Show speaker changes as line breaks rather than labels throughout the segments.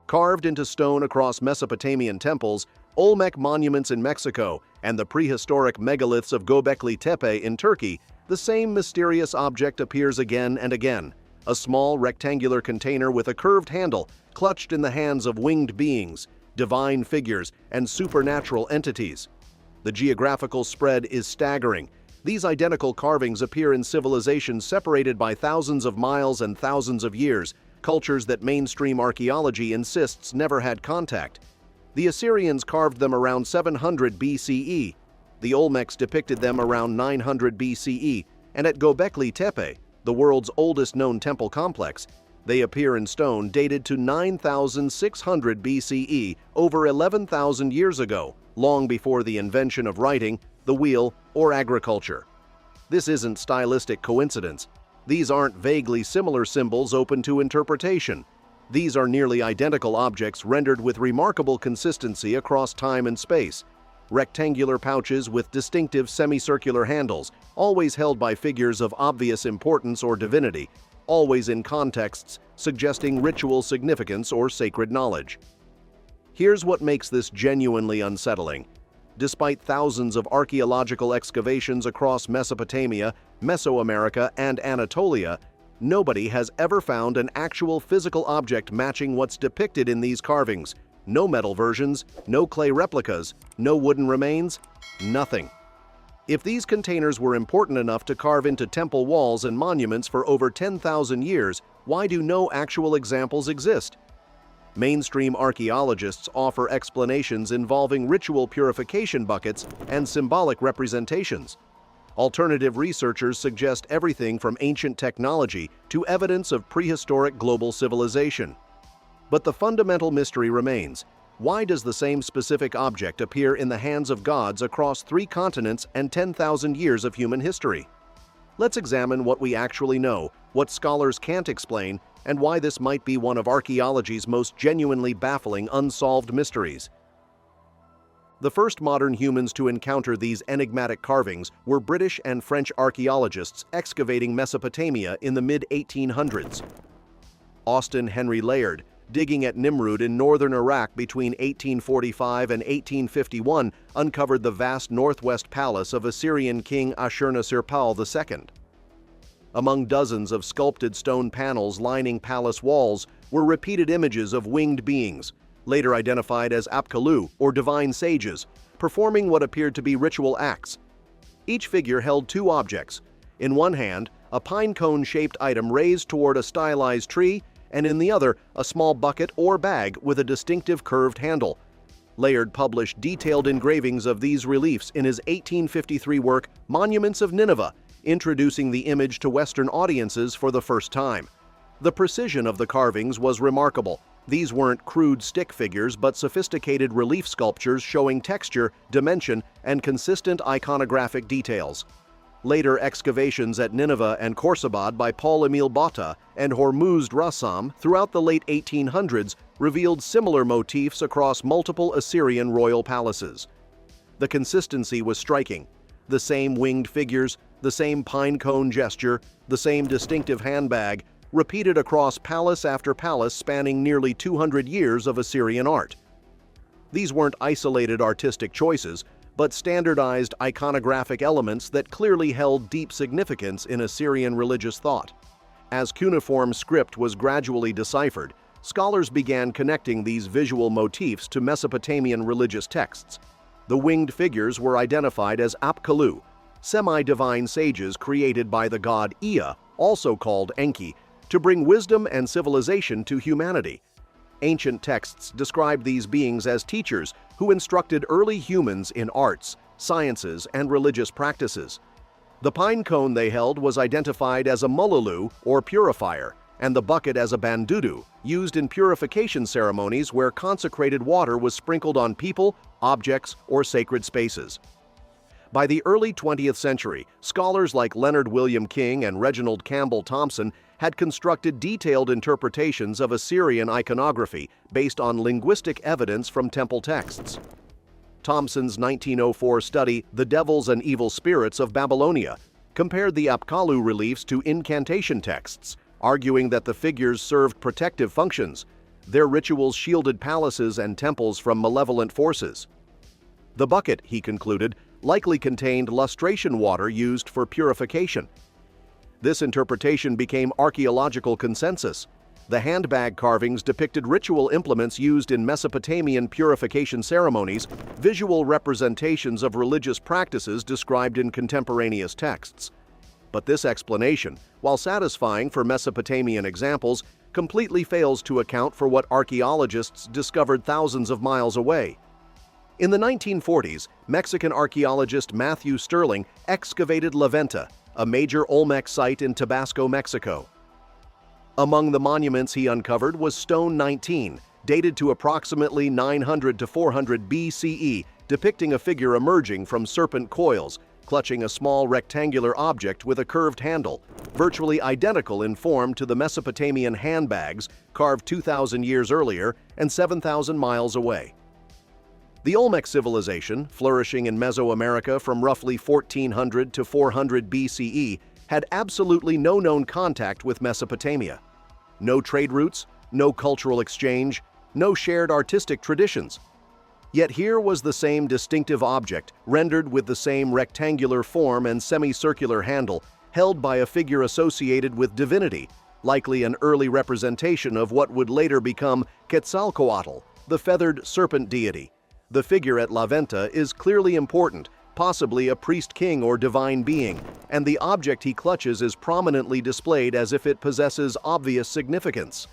Carved into stone across Mesopotamian temples, Olmec monuments in Mexico, and the prehistoric megaliths of Göbekli Tepe in Turkey, the same mysterious object appears again and again: a small rectangular container with a curved handle, clutched in the hands of winged beings, divine figures, and supernatural entities. The geographical spread is staggering. These identical carvings appear in civilizations separated by thousands of miles and thousands of years, cultures that mainstream archaeology insists never had contact. The Assyrians carved them around 700 BCE. The Olmecs depicted them around 900 BCE, and at Göbekli Tepe, the world's oldest known temple complex, they appear in stone dated to 9,600 BCE, over 11,000 years ago, long before the invention of writing, the wheel, or agriculture. This isn't stylistic coincidence. These aren't vaguely similar symbols open to interpretation. These are nearly identical objects rendered with remarkable consistency across time and space. Rectangular pouches with distinctive semicircular handles, always held by figures of obvious importance or divinity, always in contexts suggesting ritual significance or sacred knowledge. Here's what makes this genuinely unsettling. Despite thousands of archaeological excavations across Mesopotamia, Mesoamerica, and Anatolia, nobody has ever found an actual physical object matching what's depicted in these carvings. No metal versions, no clay replicas, no wooden remains, nothing. If these containers were important enough to carve into temple walls and monuments for over 10,000 years, why do no actual examples exist? Mainstream archaeologists offer explanations involving ritual purification buckets and symbolic representations. Alternative researchers suggest everything from ancient technology to evidence of prehistoric global civilization. But the fundamental mystery remains: why does the same specific object appear in the hands of gods across 3 continents and 10,000 years of human history? Let's examine what we actually know, what scholars can't explain, and why this might be one of archaeology's most genuinely baffling unsolved mysteries. The first modern humans to encounter these enigmatic carvings were British and French archaeologists excavating Mesopotamia in the mid-1800s. Austin Henry Layard, digging at Nimrud in northern Iraq between 1845 and 1851, uncovered the vast northwest palace of Assyrian king Ashurnasirpal II. Among dozens of sculpted stone panels lining palace walls were repeated images of winged beings, later identified as apkallu, or divine sages, performing what appeared to be ritual acts. Each figure held 2 objects. In one hand, a pine cone-shaped item raised toward a stylized tree, and in the other, a small bucket or bag with a distinctive curved handle. Layard published detailed engravings of these reliefs in his 1853 work, Monuments of Nineveh, introducing the image to Western audiences for the first time. The precision of the carvings was remarkable. These weren't crude stick figures, but sophisticated relief sculptures showing texture, dimension, and consistent iconographic details. Later excavations at Nineveh and Khorsabad by Paul-Émile Botta and Hormuzd Rassam throughout the late 1800s revealed similar motifs across multiple Assyrian royal palaces. The consistency was striking. The same winged figures, the same pine cone gesture, the same distinctive handbag, repeated across palace after palace spanning nearly 200 years of Assyrian art. These weren't isolated artistic choices, but standardized iconographic elements that clearly held deep significance in Assyrian religious thought. As cuneiform script was gradually deciphered, scholars began connecting these visual motifs to Mesopotamian religious texts. The winged figures were identified as apkallu, semi-divine sages created by the god Ea, also called Enki, to bring wisdom and civilization to humanity. Ancient texts described these beings as teachers who instructed early humans in arts, sciences, and religious practices. The pine cone they held was identified as a mululu, or purifier, and the bucket as a bandudu, used in purification ceremonies where consecrated water was sprinkled on people, objects, or sacred spaces. By the early 20th century, scholars like Leonard William King and Reginald Campbell Thompson had constructed detailed interpretations of Assyrian iconography based on linguistic evidence from temple texts. Thompson's 1904 study, The Devils and Evil Spirits of Babylonia, compared the apkallu reliefs to incantation texts, arguing that the figures served protective functions. Their rituals shielded palaces and temples from malevolent forces. The bucket, he concluded, likely contained lustration water used for purification. This interpretation became archaeological consensus. The handbag carvings depicted ritual implements used in Mesopotamian purification ceremonies, visual representations of religious practices described in contemporaneous texts. But this explanation, while satisfying for Mesopotamian examples, completely fails to account for what archaeologists discovered thousands of miles away. In the 1940s, Mexican archaeologist Matthew Sterling excavated La Venta, a major Olmec site in Tabasco, Mexico. Among the monuments he uncovered was Stone 19, dated to approximately 900 to 400 BCE, depicting a figure emerging from serpent coils, clutching a small rectangular object with a curved handle, virtually identical in form to the Mesopotamian handbags carved 2,000 years earlier and 7,000 miles away. The Olmec civilization, flourishing in Mesoamerica from roughly 1400 to 400 BCE, had absolutely no known contact with Mesopotamia. No trade routes, no cultural exchange, no shared artistic traditions. Yet here was the same distinctive object, rendered with the same rectangular form and semicircular handle, held by a figure associated with divinity, likely an early representation of what would later become Quetzalcoatl, the feathered serpent deity. The figure at La Venta is clearly important, possibly a priest-king or divine being, and the object he clutches is prominently displayed as if it possesses obvious significance.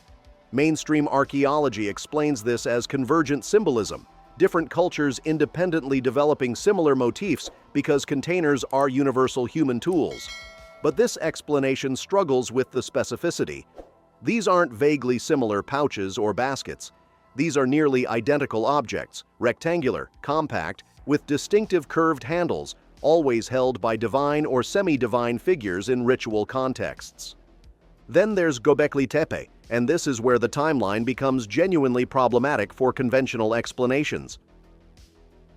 Mainstream archaeology explains this as convergent symbolism, different cultures independently developing similar motifs because containers are universal human tools. But this explanation struggles with the specificity. These aren't vaguely similar pouches or baskets. These are nearly identical objects, rectangular, compact, with distinctive curved handles, always held by divine or semi-divine figures in ritual contexts. Then there's Göbekli Tepe, and this is where the timeline becomes genuinely problematic for conventional explanations.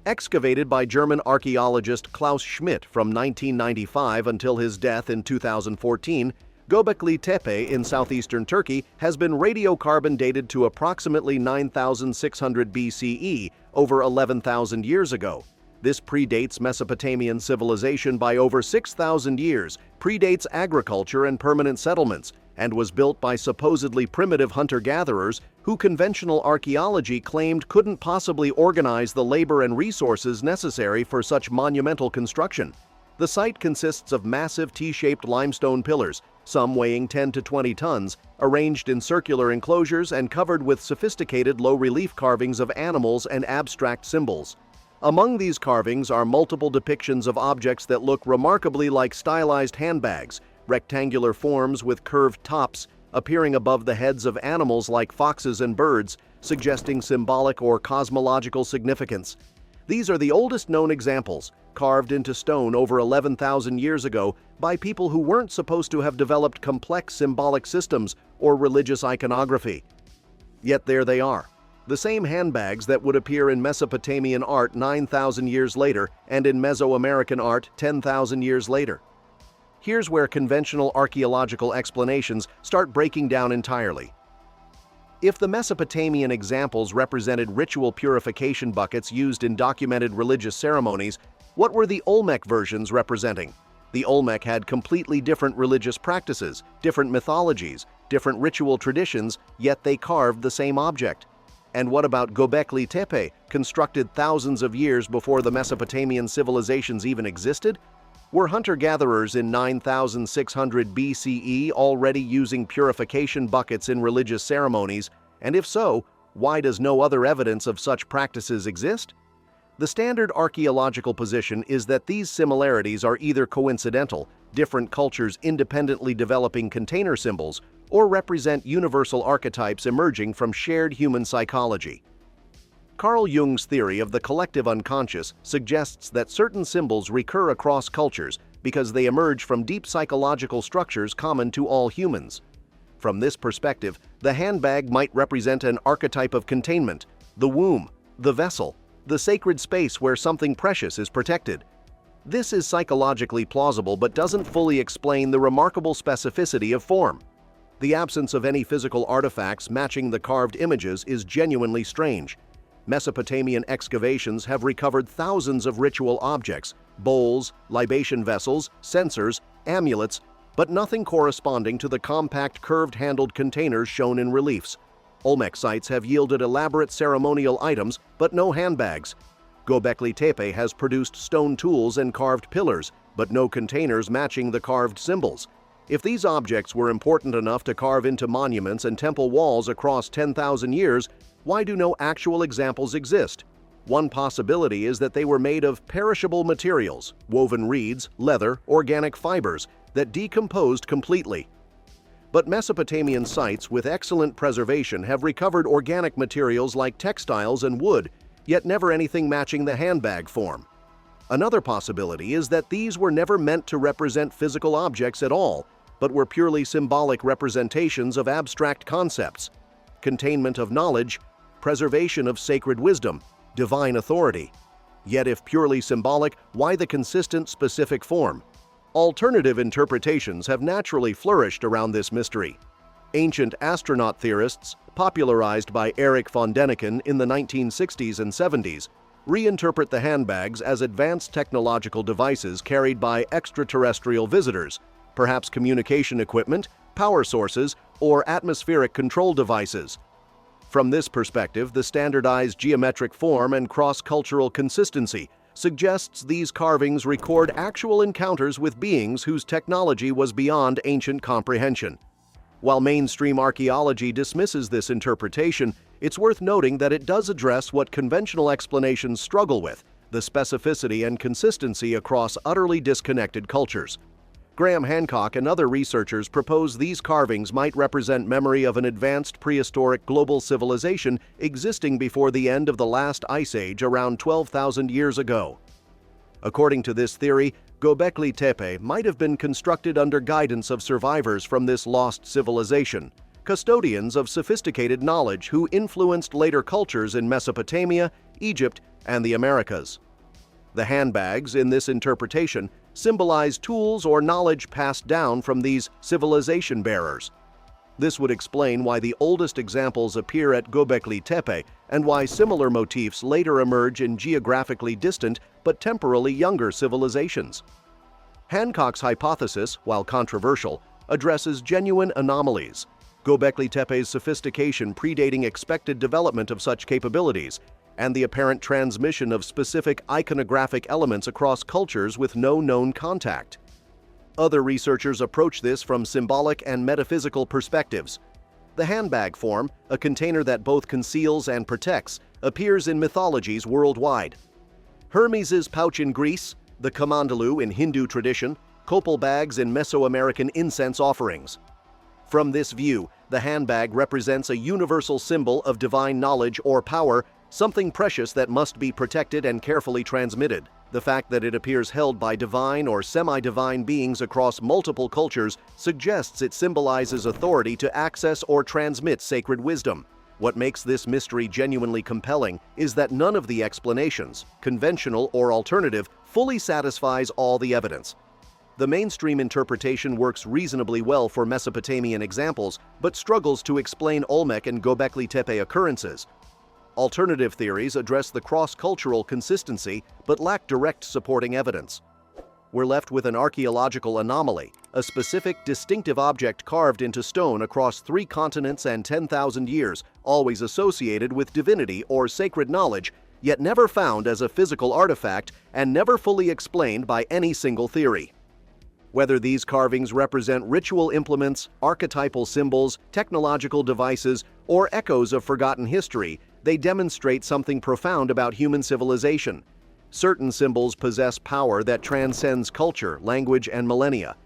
Excavated by German archaeologist Klaus Schmidt from 1995 until his death in 2014, Göbekli Tepe in southeastern Turkey has been radiocarbon dated to approximately 9,600 BCE, over 11,000 years ago. This predates Mesopotamian civilization by over 6,000 years, predates agriculture and permanent settlements, and was built by supposedly primitive hunter-gatherers who conventional archaeology claimed couldn't possibly organize the labor and resources necessary for such monumental construction. The site consists of massive T-shaped limestone pillars, some weighing 10 to 20 tons, arranged in circular enclosures and covered with sophisticated low-relief carvings of animals and abstract symbols. Among these carvings are multiple depictions of objects that look remarkably like stylized handbags, rectangular forms with curved tops, appearing above the heads of animals like foxes and birds, suggesting symbolic or cosmological significance. These are the oldest known examples, carved into stone over 11,000 years ago by people who weren't supposed to have developed complex symbolic systems or religious iconography. Yet there they are, the same handbags that would appear in Mesopotamian art 9,000 years later and in Mesoamerican art 10,000 years later. Here's where conventional archaeological explanations start breaking down entirely. If the Mesopotamian examples represented ritual purification buckets used in documented religious ceremonies, what were the Olmec versions representing? The Olmec had completely different religious practices, different mythologies, different ritual traditions, yet they carved the same object. And what about Göbekli Tepe, constructed thousands of years before the Mesopotamian civilizations even existed? Were hunter-gatherers in 9,600 BCE already using purification buckets in religious ceremonies? And if so, why does no other evidence of such practices exist? The standard archaeological position is that these similarities are either coincidental, different cultures independently developing container symbols, or represent universal archetypes emerging from shared human psychology. Carl Jung's theory of the collective unconscious suggests that certain symbols recur across cultures because they emerge from deep psychological structures common to all humans. From this perspective, the handbag might represent an archetype of containment, the womb, the vessel, the sacred space where something precious is protected. This is psychologically plausible but doesn't fully explain the remarkable specificity of form. The absence of any physical artifacts matching the carved images is genuinely strange. Mesopotamian excavations have recovered thousands of ritual objects, bowls, libation vessels, censers, amulets, but nothing corresponding to the compact curved-handled containers shown in reliefs. Olmec sites have yielded elaborate ceremonial items, but no handbags. Göbekli Tepe has produced stone tools and carved pillars, but no containers matching the carved symbols. If these objects were important enough to carve into monuments and temple walls across 10,000 years, why do no actual examples exist? One possibility is that they were made of perishable materials, woven reeds, leather, organic fibers, that decomposed completely. But Mesopotamian sites with excellent preservation have recovered organic materials like textiles and wood, yet never anything matching the handbag form. Another possibility is that these were never meant to represent physical objects at all, but were purely symbolic representations of abstract concepts: containment of knowledge, preservation of sacred wisdom, divine authority. Yet if purely symbolic, why the consistent specific form? Alternative interpretations have naturally flourished around this mystery. Ancient astronaut theorists, popularized by Erich von Däniken in the 1960s and 70s, reinterpret the handbags as advanced technological devices carried by extraterrestrial visitors, perhaps communication equipment, power sources, or atmospheric control devices. From this perspective, the standardized geometric form and cross-cultural consistency suggests these carvings record actual encounters with beings whose technology was beyond ancient comprehension. While mainstream archaeology dismisses this interpretation, it's worth noting that it does address what conventional explanations struggle with: the specificity and consistency across utterly disconnected cultures. Graham Hancock and other researchers propose these carvings might represent memory of an advanced prehistoric global civilization existing before the end of the last ice age around 12,000 years ago. According to this theory, Göbekli Tepe might have been constructed under guidance of survivors from this lost civilization, custodians of sophisticated knowledge who influenced later cultures in Mesopotamia, Egypt, and the Americas. The handbags, in this interpretation, symbolize tools or knowledge passed down from these civilization bearers. This would explain why the oldest examples appear at Göbekli Tepe and why similar motifs later emerge in geographically distant but temporally younger civilizations. Hancock's hypothesis, while controversial, addresses genuine anomalies: Göbekli Tepe's sophistication predating expected development of such capabilities, and the apparent transmission of specific iconographic elements across cultures with no known contact. Other researchers approach this from symbolic and metaphysical perspectives. The handbag form, a container that both conceals and protects, appears in mythologies worldwide. Hermes's pouch in Greece, the kamandalu in Hindu tradition, copal bags in Mesoamerican incense offerings. From this view, the handbag represents a universal symbol of divine knowledge or power, something precious that must be protected and carefully transmitted. The fact that it appears held by divine or semi-divine beings across multiple cultures suggests it symbolizes authority to access or transmit sacred wisdom. What makes this mystery genuinely compelling is that none of the explanations, conventional or alternative, fully satisfies all the evidence. The mainstream interpretation works reasonably well for Mesopotamian examples, but struggles to explain Olmec and Göbekli Tepe occurrences. Alternative theories address the cross-cultural consistency but lack direct supporting evidence. We're left with an archaeological anomaly, a specific, distinctive object carved into stone across 3 continents and 10,000 years, always associated with divinity or sacred knowledge, yet never found as a physical artifact and never fully explained by any single theory. Whether these carvings represent ritual implements, archetypal symbols, technological devices, or echoes of forgotten history, they demonstrate something profound about human civilization. Certain symbols possess power that transcends culture, language, and millennia.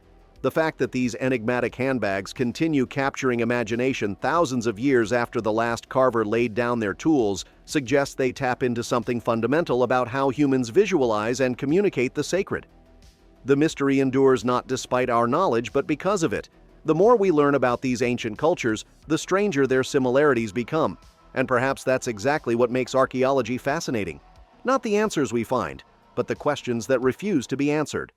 The fact that these enigmatic handbags continue capturing imagination thousands of years after the last carver laid down their tools suggests they tap into something fundamental about how humans visualize and communicate the sacred. The mystery endures not despite our knowledge, but because of it. The more we learn about these ancient cultures, the stranger their similarities become. And perhaps that's exactly what makes archaeology fascinating. Not the answers we find, but the questions that refuse to be answered.